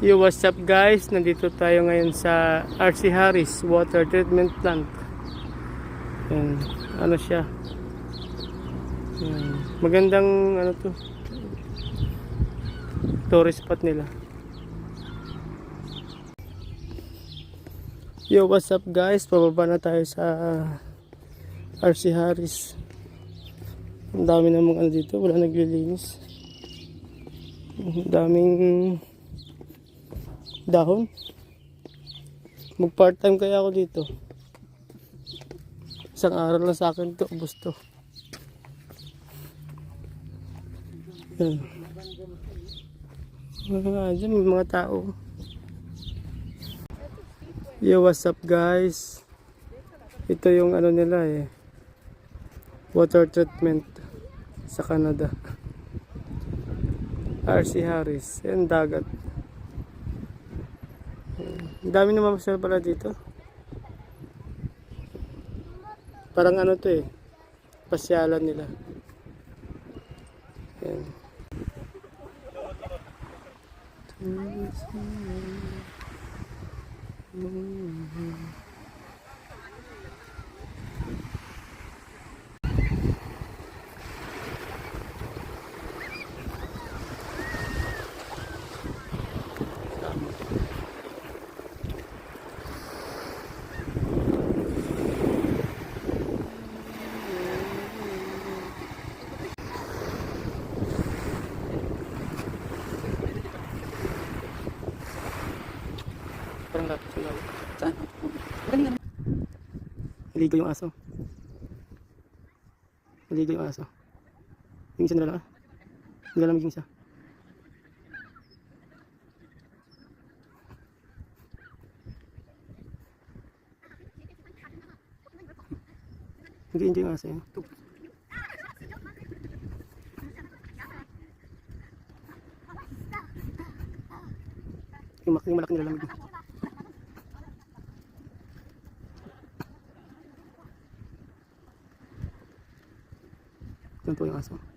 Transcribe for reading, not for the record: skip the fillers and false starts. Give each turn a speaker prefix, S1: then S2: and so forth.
S1: Yo, what's up guys? Nandito tayo ngayon sa RC Harris Water Treatment Plant. Yan, ano siya? Yan. Magandang ano to? Tourist spot nila. Yo, what's up guys? Pababa na tayo sa RC Harris. Ang dami namang ano dito, wala naglilinis. Ang daming dahon. Mag part time kaya ako dito. Isang araw lang sa akin to, ubos to. Yan. Dyan may mga tao. Yo, what's up guys? Ito yung ano nila water treatment sa Canada. RC Harris. Yan, dagat. Ang dami naman masal pala dito. Parang ano to pasyalan nila. Yan. Parang lapit sa lalo.
S2: Saan? Magaling ano?
S1: Maligo yung aso. Maligo yung aso. Yung isa nila lang Nilalamig yung isa. Nag-enjoy yung aso yun. Yung malaki nilalamig. Ganito yung aso.